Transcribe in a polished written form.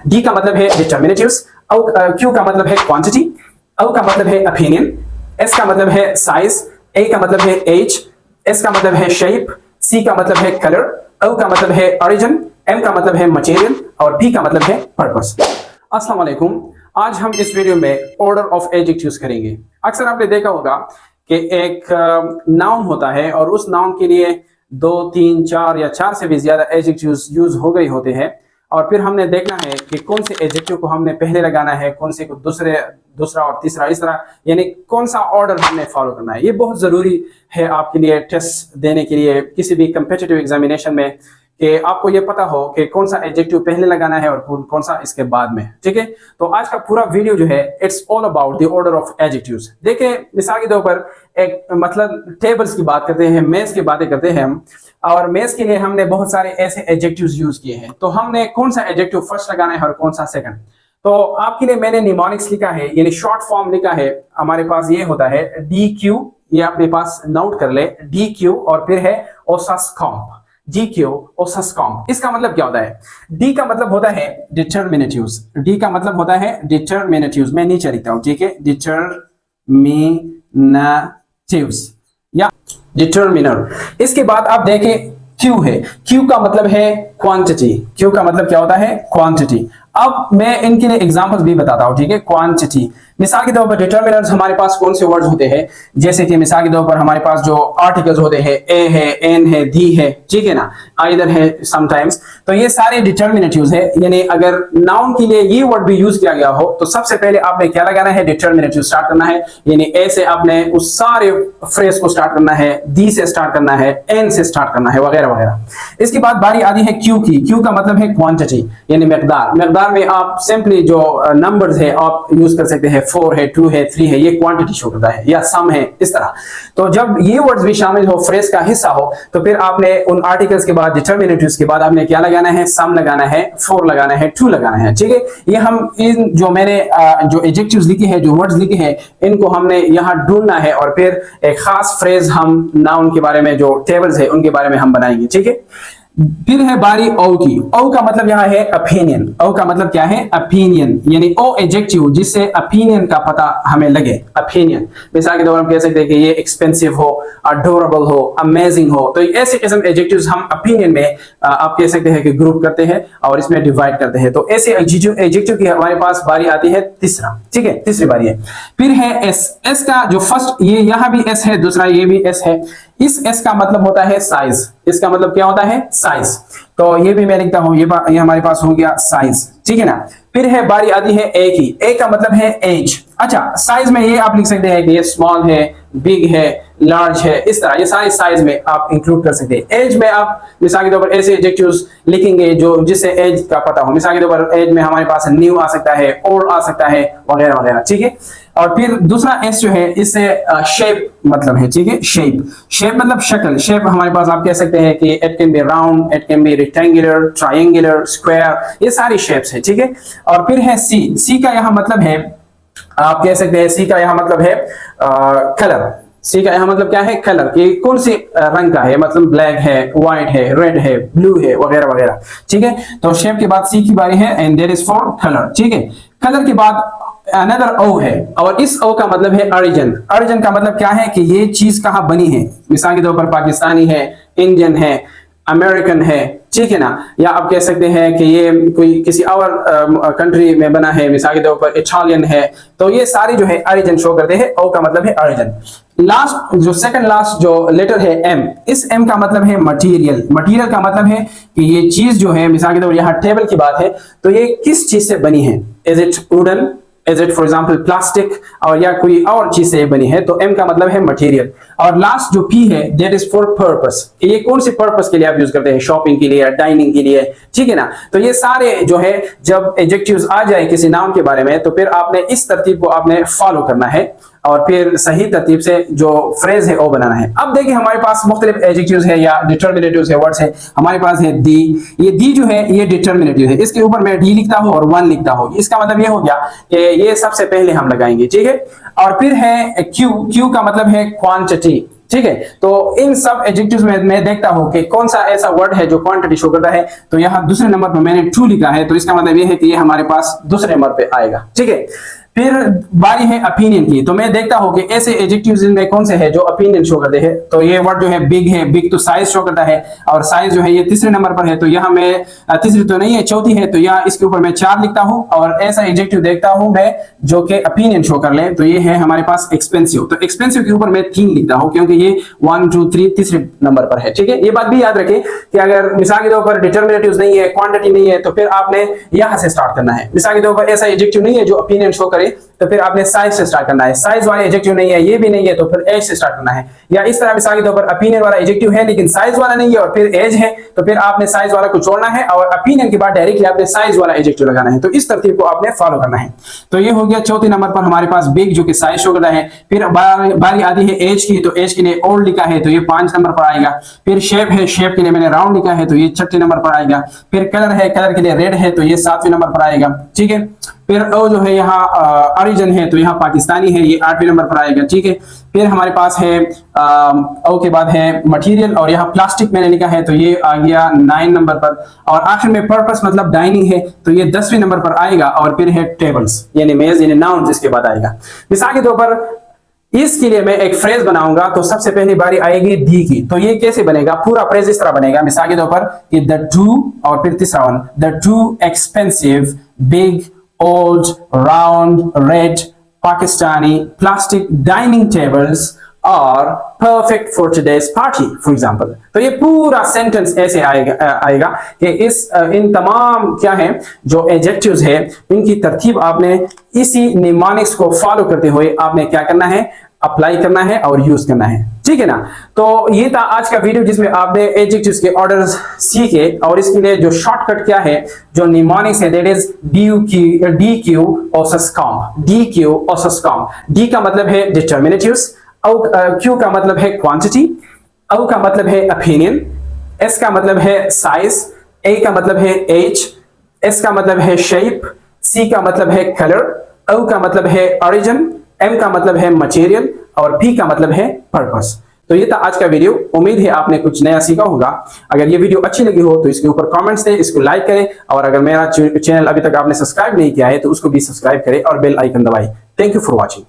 D का मतलब है डिटर्मिनेटिव्स, क्यू का मतलब है क्वांटिटी, ओ का मतलब है ओपिनियन, एस का मतलब है साइज, ए का मतलब है एज, एस का मतलब है शेप, सी का मतलब है कलर, ओ का मतलब है ओरिजिन, एम का मतलब है मटेरियल और पी का मतलब है पर्पस। अस्सलाम वालेकुम। आज हम इस वीडियो में ऑर्डर ऑफ एडजेक्टिव्स करेंगे। अक्सर आपने देखा होगा कि एक नाउन होता है और उस नाउन के लिए 2, 3, 4 या 4 से भी ज्यादा एडजेक्टिव्स यूज हो गए होते हैं और फिर हमने देखना है कि कौन से एडजेक्टिव को हमने पहले लगाना है, कौन से को दूसरा और तीसरा, इस तरह यानी कौन सा ऑर्डर हमने फॉलो करना है। ये बहुत जरूरी है आपके लिए टेस्ट देने के लिए किसी भी कम्पिटिटिव एग्जामिनेशन में, कि आपको ये पता हो कि कौन सा एडजेक्टिव पहले लगाना है और कौन सा इसके बाद में। ठीक है, तो आज का पूरा वीडियो जो है it's all about the order of adjectives. देखिए, मिसाल के तौर पर एक मतलब टेबल्स की बात करते हैं, मेज की बातें करते हैं हम, और मेज के लिए हमने बहुत सारे ऐसे एडजेक्टिव्स यूज किए हैं। तो हमने कौन सा एडजेक्टिव फर्स्ट लगाना है और कौन सा सेकंड। तो आपके लिए मैंने निमोनिक्स लिखा है, यानी शॉर्ट फॉर्म लिखा है। हमारे पास ये होता है डी क्यू, ये अपने पास नोट कर ले, डी क्यू, और फिर है ओसास्कॉम्प, डी क्यू ओसास्कॉम्प। इसका मतलब क्या होता है? डी का मतलब होता है डिटर्मिनेटिव्स, डी का मतलब होता है डिटर्मिनेटिव्स। मैं नीचे लिखता हूं, ठीक है, डिटर्मिनेटिव्स या डिटर्मिनर। इसके बाद आप देखें क्यू है, क्यू का मतलब है क्वांटिटी, क्यू का मतलब क्या होता है? क्वांटिटी। अब मैं इनके लिए एग्जांपल्स भी बताता हूं, ठीक है। क्वांटिटी, मिसाल के तौर पर डिटर्मिनर्स हमारे पास कौन से वर्ड्स होते हैं, जैसे कि मिसाल के तौर पर हमारे पास जो आर्टिकल्स होते हैं, ए है, एन है, दी है, ठीक है ना, आइदर है समटाइम्स। तो ये सारे डिटर्मिनेटिव्स है, यानी अगर नाउन के लिए ये वर्ड भी यूज किया गया हो तो सबसे पहले आपने क्या लगाना है? डिटर्मिनेटिव स्टार्ट करना है, यानी ए से आपने उस सारे फ्रेज को स्टार्ट करना है, दी से स्टार्ट करना है, एन से स्टार्ट करना है, वगैरह वगैरह। इसके बाद बारी आती है क्यू की। क्यू का मतलब है क्वांटिटी, यानी मिकदार। मिकदार में आप सिंपली जो नंबर्स है आप यूज कर सकते हैं, 4 है, 2 है, 3 है, ये क्वांटिटी शो करता है, या सम है, इस तरह। तो जब ये वर्ड्स भी शामिल हो, फ्रेज का हिस्सा हो, तो फिर आपने उन आर्टिकल्स के बाद, डिटर्मिनेटिव्स के बाद आपने क्या लगाना है? सम लगाना है, 4 लगाना है, 2 लगाना है, ठीक है। ये हम इन जो मैंने जो एडजेक्टिव्स लिखे हैं, जो वर्ड्स लिखे हैं, इनको हमने यहाँ ढूंढना है और फिर एक खास फ्रेज हम नाउन के बारे में, जो टेबल्स है उनके बारे में हम बनाएंगे, ठीक है। फिर है बारी ओ की। ओ का मतलब यहाँ है ओपिनियन। ओ का मतलब क्या है? ओपिनियन, यानी ओ एडजेक्टिव जिससे ओपिनियन का पता हमें लगे, ओपिनियन। मिसाल के तौर पर हम कह सकते हैं कि ये एक्सपेंसिव हो, अडोरेबल हो, अमेजिंग हो। तो ऐसे किस्म एडजेक्टिव्स हम ओपिनियन में आप कह सकते हैं कि ग्रुप करते हैं और इसमें डिवाइड करते हैं। तो ऐसे एडजेक्टिव की हमारे पास बारी आती है तीसरा, ठीक है, तीसरी बारी है। फिर है एस। एस का जो फर्स्ट, ये यहाँ भी एस है, दूसरा ये भी एस है। इस एस का मतलब होता है साइज। इसका मतलब क्या होता है? साइज। तो ये भी मैं लिखता हूं, ये हमारे पास हो गया साइज, ठीक है ना। फिर है बारी आती है ए की। ए का मतलब है एज। अच्छा, साइज में ये आप लिख सकते हैं कि ये स्मॉल है, बिग है, लार्ज है, इस तरह ये सारे साइज में आप इंक्लूड कर सकते हैं। एज में आप मिसाल के तौर पर ऐसे एडजेक्टिव्स लिखेंगे जो जिससे एज का पता हो। मिसाल के तौर पर एज में हमारे पास न्यू आ सकता है, ओल्ड आ सकता है, वगैरह वगैरह, ठीक है। और फिर दूसरा एस जो है, इससे शेप मतलब है, ठीक है, शेप। शेप मतलब शक्ल। शेप हमारे पास आप कह सकते हैं कि it can be round, it can be rectangular, triangular, square, ये सारी शेप्स है, ठीक है। और फिर है सी। सी का यहाँ मतलब है, आप कह सकते हैं सी का यहाँ मतलब है कलर। सी का यहाँ मतलब क्या है? कलर, कि कौन सी रंग का है, मतलब ब्लैक है, व्हाइट है, रेड है, ब्लू है, वगैरह वगैरह, ठीक है। तो शेप के बाद सी की बारी है, and that is for colour, ठीक है। कलर के बाद अनदर ओ है, और इस ओ का मतलब है ओरिजिन। ओरिजिन का मतलब क्या है? कि ये चीज कहाँ बनी है। मिसाल के तौर पर पाकिस्तानी है, इंडियन है, अमेरिकन है, ठीक है ना। या आप कह सकते हैं कि ये कोई किसी और कंट्री में बना है, मिसाल के तौर पर इटालियन है। तो ये सारी जो है ओरिजिन शो करते हैं। ओ का मतलब है ओरिजिन। लास्ट जो सेकंड लास्ट जो लेटर है एम, इस एम का मतलब है मटेरियल। मटेरियल का मतलब है कि ये चीज जो है, मिसाल के तौर पर यहाँ टेबल की बात है, तो ये किस चीज से बनी है? Is it wouldn't, is it for example plastic, और या कोई और चीज से बनी है। तो एम का मतलब है मटेरियल। और लास्ट जो पी है, दैट इज फॉर पर्पस। ये कौन से पर्पस के लिए आप यूज करते हैं? शॉपिंग के लिए, डाइनिंग के लिए, ठीक है ना। तो ये सारे जो है, जब एडजेक्टिव्स आ जाए किसी नाउन के बारे में, तो फिर आपने इस तरतीब को आपने फॉलो करना है और फिर सही तरतीब से जो फ्रेज है वो बनाना है। अब देखिए, हमारे पास मुख्तलिफ एडजेक्टिव्स है या डिटर्मिनेटिव्स है, वर्ड्स है। हमारे पास है दी। ये दी जो है ये डिटर्मिनेटिव है, इसके ऊपर मैं डी लिखता हूं और वन लिखता हूं। इसका मतलब ये हो गया कि ये सबसे पहले हम लगाएंगे, ठीक है। और फिर है क्यू। क्यू का मतलब है क्वांटिटी। ठीक है। तो इन सब एडजेक्टिव्स में मैं देखता हूं कि कौन सा ऐसा वर्ड है जो क्वांटिटी शो करता है। तो यहाँ दूसरे नंबर पर मैंने ट्रू लिखा है, तो इसका मतलब ये है कि ये हमारे पास दूसरे नंबर पे आएगा। ठीक है, फिर बारी है ओपिनियन की। तो मैं देखता हूं कि ऐसे एडजेक्टिव्स इनमें कौन से हैं जो ओपिनियन शो करते हैं। तो ये वर्ड जो है बिग है, बिग तो साइज शो करता है, और साइज जो है ये तीसरे नंबर पर है। तो यहाँ मैं तीसरी तो नहीं है, चौथी है, तो यहाँ इसके ऊपर मैं 4 लिखता हूं। और ऐसा एडजेक्टिव देखता हूं मैं जो कि ओपिनियन शो कर ले, तो ये है हमारे पास एक्सपेंसिव। तो एक्सपेंसिव के ऊपर मैं 3 लिखता हूं क्योंकि ये 1 2 3 तीसरे नंबर पर है। ठीक है, ये बात भी याद रखें कि अगर मिसाल के तौर पर डिटर्मिनेटिव्स नहीं है, क्वांटिटी नहीं है, तो फिर आपने यहां से स्टार्ट करना है। मिसाल के तौर पर ऐसा एडजेक्टिव नहीं है जो ओपिनियन शो करे, तो फिर आपने साइज से स्टार्ट करना है। साइज वाला एडजेक्टिव नहीं है, ये भी नहीं है, तो फिर एज से स्टार्ट करना है। या इस तरह मिसाल के तौर पर ओपिनियन वाला एडजेक्टिव है लेकिन साइज वाला नहीं है और फिर एज है, तो फिर आपने साइज वाला को छोड़ना है और ओपिनियन के बाद डायरेक्टली आपने साइज वाला एडजेक्टिव लगाना है। तो इस तरतीब को आपने फॉलो करना है। तो ये हो गया चौथे नंबर पर हमारे पास बिग, जो कि साइज शो करता है। फिर बारी आती है एज की। तो एज के लिए ओल्ड लिखा है, तो ये 5 नंबर पर आएगा। फिर शेप है, शेप के लिए मैंने राउंड लिखा है, तो ये 6 नंबर पर आएगा। फिर कलर है, कलर के लिए रेड है, तो ये 7वें नंबर पर आएगा। ठीक है, फिर ओ जो है यहाँ ओरिजिन है, तो यहाँ पाकिस्तानी है, ये 8वें नंबर पर आएगा। ठीक है, फिर हमारे पास है ओ के बाद है मटेरियल, और यहाँ प्लास्टिक मैंने लिखा है, तो ये आ गया 9 नंबर पर। और आखिर में पर्पस मतलब डाइनिंग है, तो ये 10वें नंबर पर आएगा। और फिर है टेबल्स यानी मेज यानी नाउन, इसके बाद आएगा। मिसाल के तौर पर इसके लिए मैं एक फ्रेज बनाऊंगा, तो सबसे पहली बारी आएगी डी की। तो ये कैसे बनेगा, पूरा फ्रेज इस तरह बनेगा। मिसाल के तौर पर ये द टू, और फिर तीसरा one, the too expensive big old round red Pakistani plastic dining tables are perfect for today's party for example। तो ये पूरा सेंटेंस ऐसे आएगा कि इन तमाम क्या है जो एडजेक्टिव्स है इनकी तरतीब आपने इसी निमोनिक्स को फॉलो करते हुए आपने क्या करना है, अप्लाई करना है और यूज करना है। ठीक है ना। तो ये था आज का वीडियो जिसमें आपने एडजेक्टिव्स के ऑर्डर्स सीखे, और इसके लिए जो शॉर्टकट क्या है, जो निमोनिक्स है, दैट इज डी क्यू ओसस कॉम। डी क्यू ओसस कॉम। डी का मतलब है डिटर्मिनेटिव्स, क्यू का मतलब है क्वांटिटी, ओ का मतलब है ओपिनियन, एस का मतलब है साइज, ए का मतलब है एज, एस का मतलब है शेप, सी का मतलब है कलर, ओ का मतलब है ओरिजिन, एम का मतलब है मटेरियल, और पी का मतलब है पर्पस। तो ये था आज का वीडियो। उम्मीद है आपने कुछ नया सीखा होगा। अगर ये वीडियो अच्छी लगी हो तो इसके ऊपर कमेंट्स दें, इसको लाइक करें, और अगर मेरा चैनल अभी तक आपने सब्सक्राइब नहीं किया है तो उसको भी सब्सक्राइब करें और बेल आइकन दबाएं। Thank you for watching.